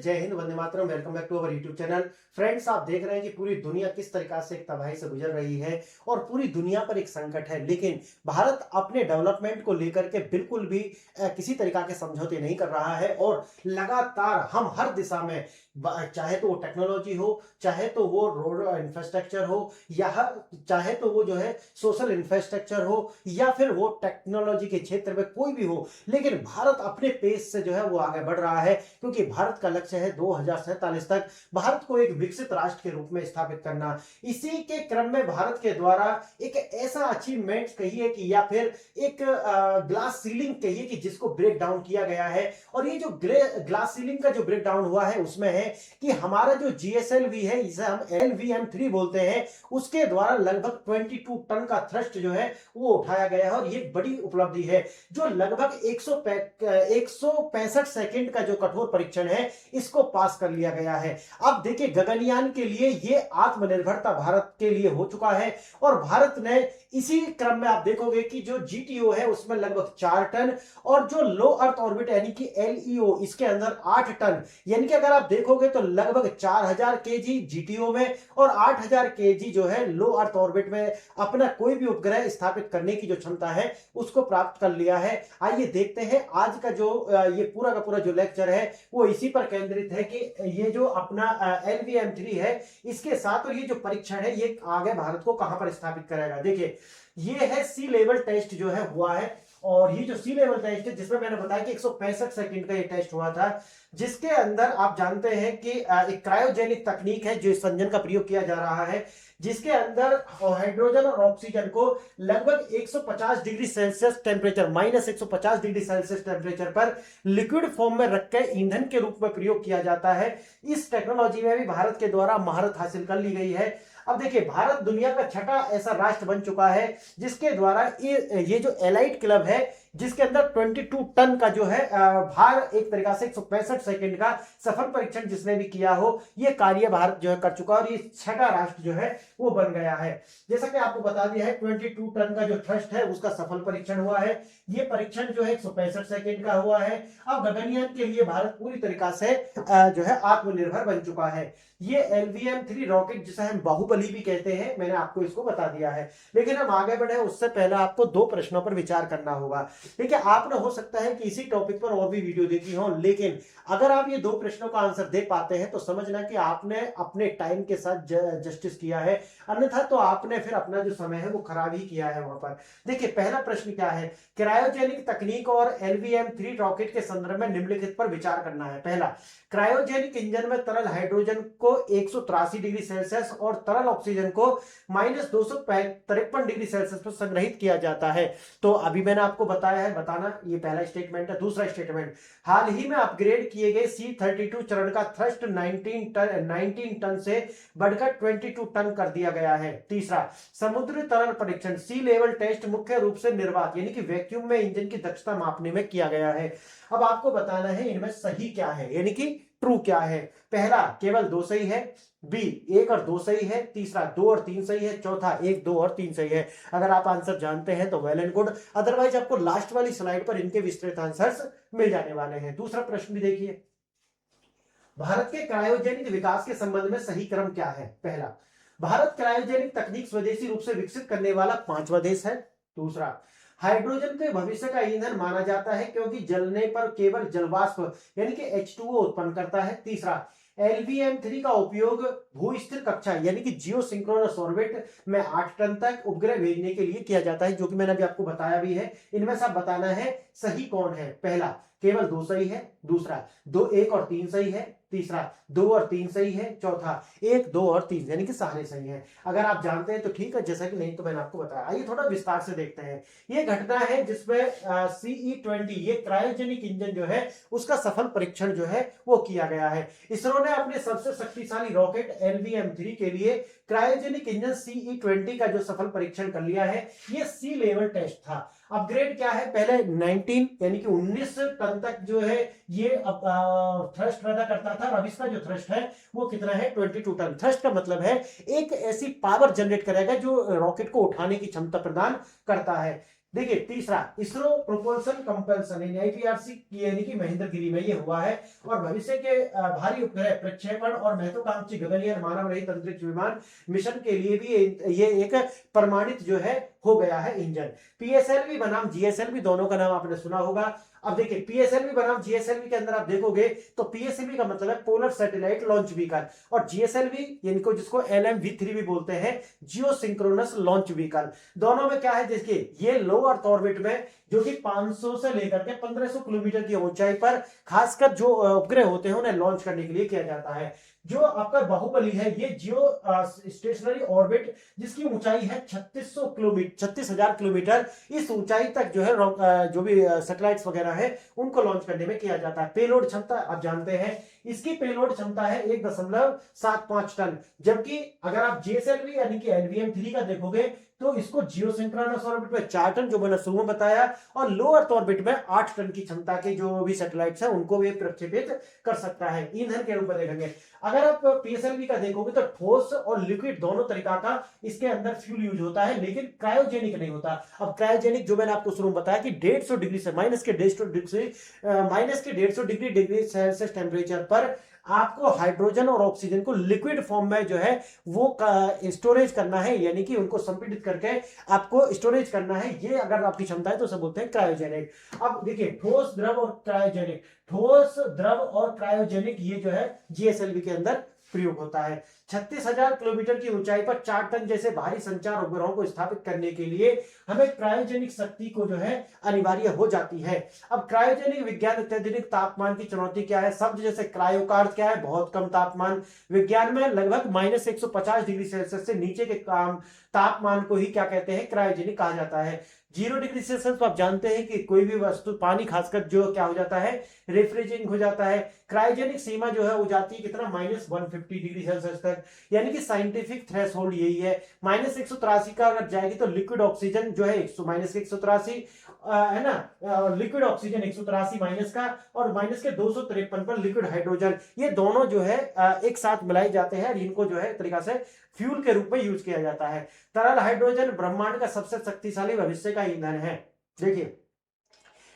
जय हिंद, वंदे मातरम। Welcome back to our YouTube channel. Friends, आप देख रहे हैं कि पूरी दुनिया किस तरीका से एक तबाही से गुजर रही है और पूरी दुनिया पर एक संकट है, लेकिन भारत अपने डेवलपमेंट को लेकर के बिल्कुल भी किसी तरीका के समझौते नहीं कर रहा है और लगातार हम हर दिशा में, चाहे तो वो टेक्नोलॉजी हो, चाहे तो वो रोड इंफ्रास्ट्रक्चर हो, या चाहे तो वो जो है सोशल इंफ्रास्ट्रक्चर हो, या फिर वो टेक्नोलॉजी के क्षेत्र में कोई भी हो, लेकिन भारत अपने पेस से जो है वो आगे बढ़ रहा है, क्योंकि भारत का लक्ष्य है 2047 तक भारत को एक विकसित राष्ट्र के रूप में स्थापित करना। इसी के क्रम में भारत के द्वारा एक ऐसा अचीवमेंट कहिए कि या फिर एक ग्लास सीलिंग कहिए कि जिसको ब्रेक डाउन किया गया है, और ये जो ग्लास सीलिंग का जो ब्रेक डाउन हुआ है उसमें है कि हमारा जो GSLV है, इसे हम LVM-3 बोलते हैं, उसके द्वारा लगभग 22 टन का थ्रस्ट जो है वो उठाया गया है, और ये बड़ी उपलब्धि है जो लगभग 165 सेकंड का जो कठोर परीक्षण है इसको पास कर लिया गया है। अब देखिए, गगनयान के लिए ये आत्मनिर्भरता भारत के लिए हो चुका है, और भारत ने इसी क्रम में आप देखोगे कि जो GTO है उसमें लगभग 4 टन, और जो लो अर्थ ऑर्बिट यानी कि LEO इसके अंदर 8 टन, यानी कि अगर आप देखोगे तो लगभग 4000 kg GTO में और 8000 kg जो है लो अर्थ ऑर्बिट में अपना कोई भी उपग्रह स्थापित करने की जो क्षमता है उसको प्राप्त कर लिया है। आइए देखते हैं आज का जो ये पूरा का पूरा जो लेक्चर है वो इसी पर केंद्रित है कि ये जो अपना LVM-3 है इसके साथ, और ये जो परीक्षण है ये आगे भारत को कहां पर स्थापित करेगा। देखिए, ये है सी लेवल टेस्ट जो है हुआ है, और ये जो सी लेवल टेस्ट है जिसमें मैंने बताया कि 165 सेकंड का ये टेस्ट हुआ था, जिसके अंदर आप जानते हैं कि एक क्रायोजेनिक तकनीक है जो इस संजन का प्रयोग किया जा रहा है, जिसके अंदर हाइड्रोजन और ऑक्सीजन को लगभग 150 degree Celsius temperature, -150 degree Celsius temperature पर लिक्विड फॉर्म में रखकर ईंधन के रूप में प्रयोग किया जाता है। इस टेक्नोलॉजी में भी भारत के द्वारा महारत हासिल कर ली गई है। अब देखिए, भारत दुनिया का छठा ऐसा राष्ट्र बन चुका है जिसके द्वारा ये जो एलाइट क्लब है, जिसके अंदर 22 टन का जो है भार, एक तरीका से 165 सेकंड का सफल परीक्षण जिसने भी किया हो, ये कार्य भारत जो है कर चुका है, और ये छठा राष्ट्र जो है वो बन गया है। जैसा कि आपको बता दिया है, 22 टन का जो थ्रस्ट है उसका सफल परीक्षण हुआ है। ये परीक्षण जो है 165 सेकंड का हुआ है। अब गगनयान के लिए भारत पूरी तरीका से जो है आत्मनिर्भर बन चुका है। ये LVM-3 रॉकेट, जिसे हम बाहुबली भी कहते हैं, मैंने आपको इसको बता दिया है। लेकिन हम आगे बढ़े उससे पहले आपको 2 प्रश्नों पर विचार करना होगा। देखिए, आपने हो सकता है कि इसी टॉपिक पर और भी वीडियो देखी हो, लेकिन अगर आप ये 2 प्रश्नों का आंसर दे पाते हैं तो समझना कि आपने अपने टाइम के साथ जस्टिस किया है, अन्यथा तो आपने फिर अपना जो समय है वो खराब ही किया है वहां पर। देखिए, पहला प्रश्न क्या है, क्रायोजेनिक तकनीक और LVM-3 रॉकेट के संदर्भ में निम्नलिखित पर विचार करना है। पहला, क्रायोजेनिक इंजन में तरल हाइड्रोजन को 183 डिग्री सेल्सियस और तरल ऑक्सीजन को -253 डिग्री सेल्सियस पर संग्रहित किया जाता है। तो अभी मैंने आपको बताया है, बताना, ये पहला स्टेटमेंट है। दूसरा स्टेटमेंट, हाल ही में अपग्रेड किए गए C-32 चरण का थ्रस्ट 19 टन से बढ़कर 22 टन कर दिया गया है। तीसरा, समुद्री तरल परीक्षण सी लेवल टेस्ट मुख्य रूप से निर्वात यानी कि वैक्यूम में इंजन की दक्षता मापने में किया गया है। अब आपको बताना है इनमें सही क्या है, यानी कि ट्रू क्या है। पहला, केवल 2 सही है। बी, 1 और 2 सही है। तीसरा, 2 और 3 सही है। चौथा, 1, 2 और 3 सही है। अगर आप आंसर जानते हैं तो वेल एंड गुड, अदरवाइज आपको लास्ट वाली स्लाइड पर इनके विस्तृत आंसर्स मिल जाने वाले हैं। दूसरा प्रश्न भी देखिए, भारत के क्रायोजेनिक विकास के संबंध में सही क्रम क्या है। पहला, भारत क्रायोजेनिक तकनीक स्वदेशी रूप से विकसित करने वाला 5वां देश है। दूसरा, हाइड्रोजन के भविष्य का ईंधन माना जाता है क्योंकि जलने पर केवल जलवाष्प यानी कि H2O उत्पन्न करता है। तीसरा, LVM-3 का उपयोग भू-स्थिर कक्षा यानी कि जियो सिंक्रोनस ऑर्बिट में 8 टन तक उपग्रह भेजने के लिए किया जाता है, जो कि मैंने अभी आपको बताया भी है। इनमें से आप बताना है सही कौन है। पहला, केवल 2 सही है। दूसरा, 1 और 3 सही है। तीसरा, 2 और 3 सही है। चौथा, 1, 2 और 3 यानी कि सारे सही हैं। अगर आप जानते हैं तो ठीक है, जैसा कि नहीं तो मैंने आपको बताया। आइए थोड़ा विस्तार से देखते हैं। ये घटना है जिसमें CE-20 ये क्रायोजेनिक इंजन जो है उसका सफल परीक्षण जो है वो किया गया है। इसरो ने अपने सबसे शक्तिशाली रॉकेट LVM-3 के लिए क्रायोजेनिक इंजन CE-20 का जो सफल परीक्षण कर लिया है। ये सी लेवल टेस्ट था। अपग्रेड क्या है, पहले 19 यानी कि 19 टन तक जो है ये थ्रस्ट पैदा करता था, अब इसका जो थ्रस्ट है वो कितना है, 22 टन। थ्रस्ट का मतलब है एक ऐसी पावर जनरेट करेगा जो रॉकेट को उठाने की क्षमता प्रदान करता है। देखिए तीसरा, इसरो प्रोपल्शन कंपल्सन आईपीआरसी यानी कि महेंद्रगिरी में ये हुआ है। और भविष्य के भारी उपग्रह प्रक्षेपण और महत्वाकांक्षी गगनयान मानव रहित अंतरिक्ष विमान मिशन के लिए भी ये एक प्रमाणित जो है हो गया है इंजन। पीएसएलवी बनाम जीएसएलवी, दोनों का नाम आपने सुना होगा। अब देखिए पीएसएलवी बनाम जीएसएलवी के अंदर आप देखोगे तो पीएसएलवी का मतलब है पोलर सैटेलाइट लॉन्च व्हीकल, और जीएसएलवी यानी को जिसको एलएमवी3 भी बोलते हैं, जियो सिंक्रोनस लॉन्च व्हीकल। दोनों में क्या है, देखिए ये लो अर्थ ऑर्बिट में जो कि 500 से लेकर के 1500 किलोमीटर की ऊंचाई पर खासकर जो उपग्रह होते हैं उन्हें लॉन्च करने के लिए किया जाता है। जो आपका बाहुबली है ये जियो स्टेशनरी ऑर्बिट, जिसकी ऊंचाई है 3600 किलोमीटर 36,000 किलोमीटर, इस ऊंचाई तक जो है जो भी सैटेलाइट्स वगैरह है उनको लॉन्च करने में किया जाता है। पेलोड क्षमता आप जानते हैं, इसकी पेलोड क्षमता है 1.75 टन, जबकि अगर आप जीएसएलवी यानी कि एलवीएम3 का देखोगे तो इसको जियो सिंक्रोनस ऑर्बिट में 4 टन जो मैंने शुरू में बताया, और लो अर्थ ऑर्बिट में 8 टन की क्षमता के जो भी सैटेलाइट्स हैं उनको भी प्रक्षेपित कर सकता है। ईंधन के रूप में देखेंगे, अगर आप पीएसएलवी का देखोगे तो ठोस और लिक्विड दोनों तरीका का इसके अंदर फ्यूल यूज होता है, लेकिन क्रायोजेनिक नहीं होता। अब क्रायोजेनिक जो मैंने आपको शुरू में बताया कि 150 डिग्री से माइनस के 150 डिग्री सेल्सियस टेम्परेचर पर आपको हाइड्रोजन और ऑक्सीजन को लिक्विड फॉर्म में जो है वो स्टोरेज करना है, यानी कि उनको संपीड़ित करके आपको स्टोरेज करना है। ये अगर आपकी क्षमता है तो सब बोलते हैं क्रायोजेनिक। अब देखिए ठोस द्रव और क्रायोजेनिक, ठोस द्रव और क्रायोजेनिक ये जो है जीएसएलवी के अंदर प्रयोग होता है। 36,000 किलोमीटर की ऊंचाई पर 4 टन जैसे भारी संचार उपग्रहों को स्थापित करने के लिए हमें क्रायोजेनिक शक्ति को जो है अनिवार्य हो जाती है। अब क्रायोजेनिक विज्ञान अत्यधिक तापमान की चुनौती क्या है, शब्द जैसे क्रायो का अर्थ क्या है, बहुत कम तापमान। विज्ञान में लगभग -150 डिग्री सेल्सियस से नीचे के तापमान को ही क्या कहते हैं, क्रायोजेनिक कहा जाता है। 0 डिग्री सेल्सियस तो आप जानते हैं कि कोई भी वस्तु पानी खासकर जो क्या हो जाता है, रेफ्रिजरेटिंग हो जाता है। क्रायोजेनिक सीमा जो है वो जाती है कितना, -150 डिग्री सेल्सियस तक, यानी कि साइंटिफिक थ्रेशोल्ड यही है। -183 का अगर जाएगी तो लिक्विड ऑक्सीजन जो है -183 है ना, लिक्विड ऑक्सीजन 183 माइनस का, और माइनस के 253 पर लिक्विड हाइड्रोजन, ये दोनों जो है एक साथ मिलाए जाते हैं और इनको जो है तरीका से फ्यूल के रूप में यूज किया जाता है। तरल हाइड्रोजन ब्रह्मांड का सबसे शक्तिशाली भविष्य का ईंधन है। देखिए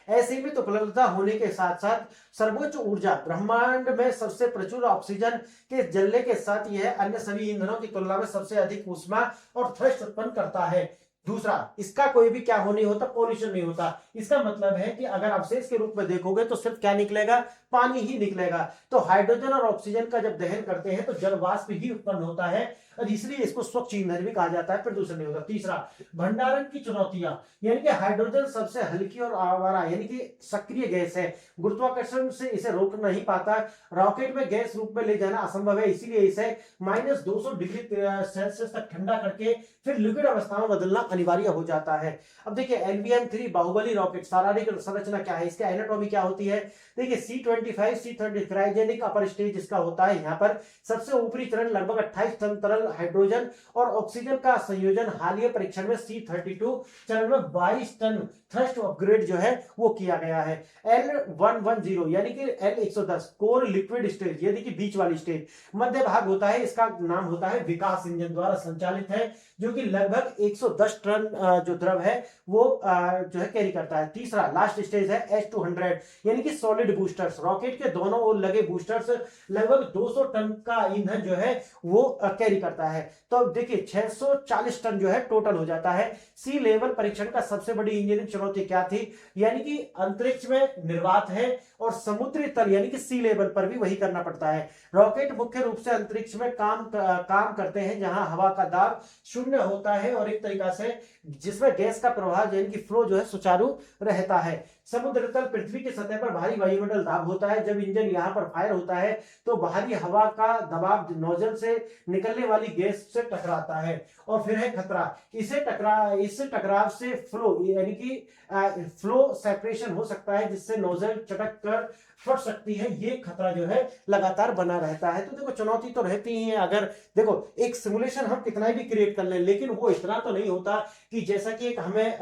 असीमित उपलब्धता होने के साथ साथ सर्वोच्च ऊर्जा, ब्रह्मांड में सबसे प्रचुर ऑक्सीजन के जलने के साथ यह अन्य सभी ईंधनों की तुलना में सबसे अधिक ऊष्मा और थ्रस्ट उत्पन्न करता है। दूसरा, इसका कोई भी क्या हो नहीं होता, पॉल्यूशन नहीं होता। इसका मतलब है कि अगर अवशेष के रूप में देखोगे तो सिर्फ क्या निकलेगा, पानी ही निकलेगा। तो हाइड्रोजन और ऑक्सीजन का जब दहन करते हैं तो जल वाष्प ही उत्पन्न होता है, और इसलिए इसको स्वच्छ ईंधन भी कहा जाता है, प्रदूषण नहीं होता। तीसरा, भंडारण की चुनौतियां, यानी कि हाइड्रोजन सबसे हल्की और आवारा यानी कि सक्रिय गैस है, गुरुत्वाकर्षण से इसे रोक नहीं पाता। रॉकेट में गैस रूप में ले जाना असंभव है, इसीलिए इसे -200 डिग्री सेल्सियस तक ठंडा करके फिर लिक्विड अवस्था में बदलना अनिवार्य हो जाता है। अब देखिए एलवीएम3 बाहुबली रॉकेट शारीरिक संरचना क्या है, इसका एनाटॉमी क्या होती है। देखिए C25 C30 cryogenic upper stage इसका होता है। यहाँ पर सबसे ऊपरी चरण लगभग 28 टन तरल हाइड्रोजन और ऑक्सीजन का संयोजन, हालिया परीक्षण में C32 चरण में 22 टन थ्रस्ट अपग्रेड जो है वो किया गया है। L110 यानी कि L110 कोर लिक्विड स्टेज, यानी कि बीच वाली स्टेज, मध्य भाग होता है, इसका नाम होता है विकास इंजन द्वारा संचालित है, जो कि लगभग 110 टन जो द्रव है वो जो है कैरी करता है। तीसरा लास्ट स्टेज है S200 यानी कि सॉलिड बूस्टर्स, रॉकेट के दोनों ओर लगे बूस्टर्स लगभग 200 टन का ईंधन जो है वो कैरी करता है। तो अब देखिए 640 टन जो है टोटल हो जाता है। सी लेवल परीक्षण का सबसे बड़ी इंजीनियरिंग चुनौती क्या थी, यानी कि अंतरिक्ष में निर्वात है और समुद्री तल यानी कि सी लेवल पर भी वही करना पड़ता है। रॉकेट मुख्य रूप से अंतरिक्ष में काम करते हैं जहां हवा का दाब शून्य होता है और एक तरीका से जिसमें गैस का प्रवाह यानी कि फ्लो जो है सुचारू रहता है। समुद्र तल पृथ्वी की सतह पर भारी वायुमंडल दाब होता है। जब इंजन यहाँ पर फायर होता है तो बाहरी हवा का दबाव नोजल से निकलने वाली गैस से टकराता है, और फिर है खतरा, इस टकराव से फ्लो यानी कि फ्लो सेपरेशन हो सकता है, जिससे नोजल चटक कर फट सकती है, ये खतरा जो है लगातार बना रहता है। तो देखो चुनौती तो रहती ही है। अगर देखो एक सिमुलेशन हम कितना भी क्रिएट कर लें, लेकिन वो इतना तो नहीं होता कि जैसा कि एक हमें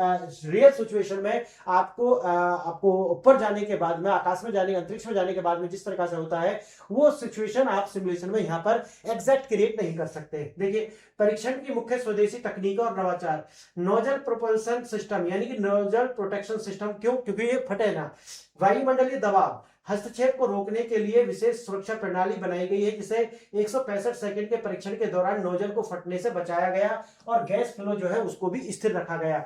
रियल सिचुएशन में आपको ऊपर जाने के बाद में, आकाश में जाने, अंतरिक्ष में जाने के बाद में जिस तरह से होता है, वो सिचुएशन आप सिमुलेशन में यहाँ पर एग्जैक्ट क्रिएट नहीं कर सकते। देखिए परीक्षण की मुख्य स्वदेशी तकनीक और नवाचार, नोजल प्रोपल्सन सिस्टम यानी कि नोजल प्रोटेक्शन सिस्टम। क्यों? क्योंकि ये फटे ना। वायुमंडलीय दबाव हस्तक्षेप को रोकने के लिए विशेष सुरक्षा प्रणाली बनाई गई है, जिसे 165 सेकंड के परीक्षण के दौरान नोजल को फटने से बचाया गया और गैस फ्लो जो है उसको भी स्थिर रखा गया।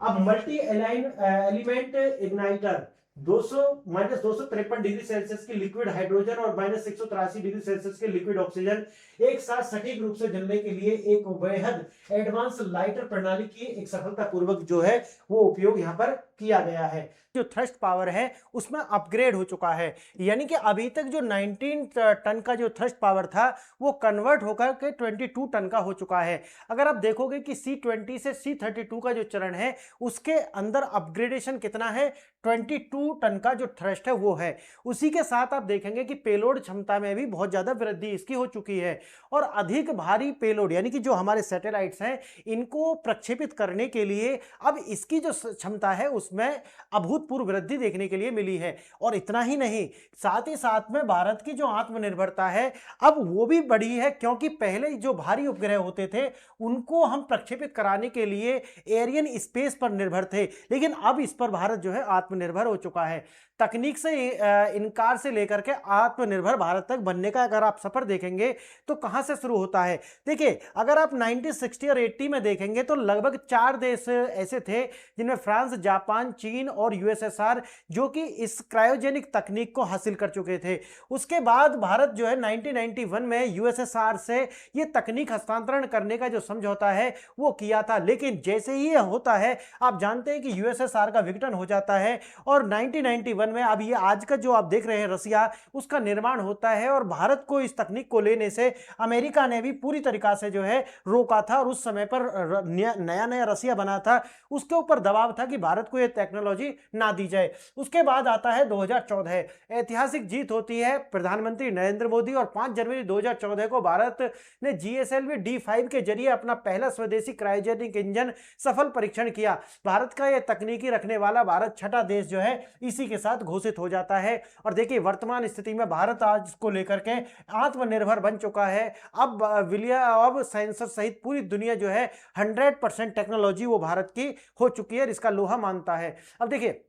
अब multi element igniter 200 -253 degree Celsius की लिक्विड हाइड्रोजन और -183 डिग्री सेल्सियस के लिक्विड ऑक्सीजन एक साथ सटीक रूप से जलने के लिए एक बेहद एडवांस लाइटर प्रणाली की एक सफलतापूर्वक जो है वो उपयोग यहाँ पर किया गया है। जो थ्रस्ट पावर है उसमें अपग्रेड हो चुका है, यानी कि अभी तक जो 19 टन का जो थ्रस्ट पावर था वो कन्वर्ट होकर के 22 टन का हो चुका है। अगर आप देखोगे कि C20 से C32 का जो चरण है उसके अंदर अपग्रेडेशन कितना है, 22 टन का जो थ्रस्ट है वो है। उसी के साथ आप देखेंगे कि पेलोड क्षमता में भी बहुत ज्यादा वृद्धि इसकी हो चुकी है और अधिक भारी पेलोड यानी कि जो हमारे सैटेलाइट्स हैं इनको प्रक्षेपित करने के लिए अब इसकी जो क्षमता है उसमें अभूतपूर्व वृद्धि देखने के लिए मिली है। और इतना ही नहीं, साथ ही साथ में भारत की जो आत्मनिर्भरता है अब वो भी बढ़ी है, क्योंकि पहले जो भारी उपग्रह होते थे उनको हम प्रक्षेपित कराने के लिए एरियन स्पेस पर निर्भर थे, लेकिन अब इस पर भारत जो है आत्मनिर्भर हो चुका है। तकनीक से इनकार से लेकर के आत्मनिर्भर भारत तक बनने का अगर आप सफर देखेंगे तो कहां से शुरू होता है। देखिए अगर आप 1960 और 80 में देखेंगे तो लगभग 4 देश ऐसे थे जिनमें फ्रांस, जापान, चीन और यूएसएसआर जो कि इस क्रायोजेनिक तकनीक को हासिल कर चुके थे। उसके बाद भारत जो है 1991 में यूएसएसआर से ये तकनीक हस्तांतरण करने का जो समझौता है वो किया था, लेकिन जैसे ही होता है आप जानते हैं कि यूएसएसआर का विघटन हो जाता है और 1991 में अब ये आज का जो आप देख रहे हैं रसिया, उसका निर्माण होता है और भारत को इस तकनीक को लेने से अमेरिका ने भी पूरी तरीका से जो है रोका था और उस समय पर नया नया रसिया बना था, उसके ऊपर दबाव था कि भारत को यह टेक्नोलॉजी ना दी जाए। उसके बाद आता है 2014, ऐतिहासिक जीत होती है प्रधानमंत्री नरेंद्र मोदी और 5 जनवरी 2014 को भारत ने GSLV D5 के जरिए अपना पहला स्वदेशी क्रायोजेनिक इंजन सफल परीक्षण किया। भारत का यह तकनीकी रखने वाला भारत छठा देश जो है इसी के साथ घोषित हो जाता है। और देखिए वर्तमान स्थिति में भारत आज इसको लेकर के आत्मनिर्भर बन चुका है। अब सेंसर सहित पूरी दुनिया जो है 100% टेक्नोलॉजी वो भारत की हो चुकी है, इसका लोहा मानता है। अब देखिए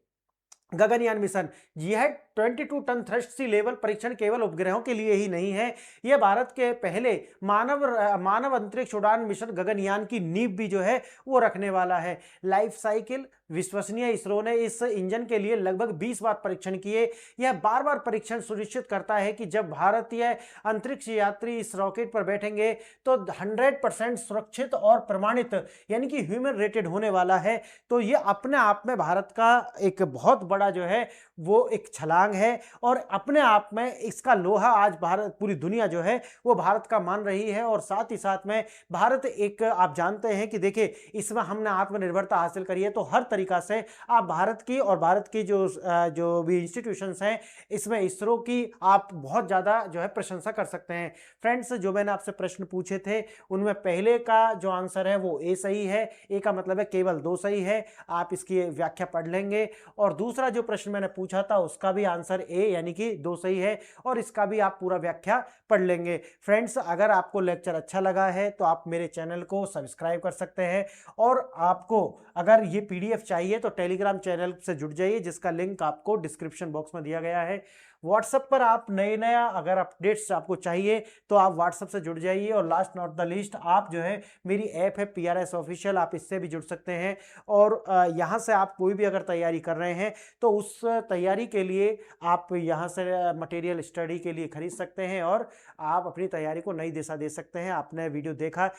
गगनयान मिशन, यह 22 टन थ्रस्ट सी लेवल परीक्षण केवल उपग्रहों के लिए ही नहीं है, यह भारत के पहले मानव अंतरिक्ष उड़ान मिशन गगनयान की नींव भी जो है वो रखने वाला है। लाइफ साइकिल विश्वसनीय, इसरो ने इस इंजन के लिए लगभग 20 बार परीक्षण किए। यह बार बार परीक्षण सुनिश्चित करता है कि जब भारतीय अंतरिक्ष यात्री इस रॉकेट पर बैठेंगे तो 100% सुरक्षित और प्रमाणित यानी कि ह्यूमन रेटेड होने वाला है। तो ये अपने आप में भारत का एक बहुत बड़ा जो है वो एक छलांग है और अपने आप में इसका लोहा आज भारत, पूरी दुनिया जो है वो भारत का मान रही है। और साथ ही साथ में भारत एक, आप जानते हैं कि देखिए इसमें हमने आत्मनिर्भरता हासिल करी है, तो हर तरीका से आप भारत की और भारत की जो भी इंस्टीट्यूशंस हैं इसमें इसरो की आप बहुत ज़्यादा जो है प्रशंसा कर सकते हैं। फ्रेंड्स, जो मैंने आपसे प्रश्न पूछे थे उनमें पहले का जो आंसर है वो ए सही है, ए का मतलब है केवल 2 सही है, आप इसकी व्याख्या पढ़ लेंगे। और दूसरा जो प्रश्न मैंने पूछा था उसका भी आंसर ए यानी कि 2 सही है और इसका भी आप पूरा व्याख्या पढ़ लेंगे। फ्रेंड्स, अगर आपको लेक्चर अच्छा लगा है तो आप मेरे चैनल को सब्सक्राइब कर सकते हैं और आपको अगर ये PDF चाहिए तो टेलीग्राम चैनल से जुड़ जाइए जिसका लिंक आपको डिस्क्रिप्शन बॉक्स में दिया गया है। व्हाट्सएप पर आप नया अगर अपडेट्स आपको चाहिए तो आप व्हाट्सएप से जुड़ जाइए। और लास्ट नॉट द लीस्ट, आप जो है मेरी ऐप है PRS ऑफिशियल, आप इससे भी जुड़ सकते हैं और यहाँ से आप कोई भी अगर तैयारी कर रहे हैं तो उस तैयारी के लिए आप यहाँ से मटेरियल स्टडी के लिए खरीद सकते हैं और आप अपनी तैयारी को नई दिशा दे सकते हैं। आपने वीडियो देखा।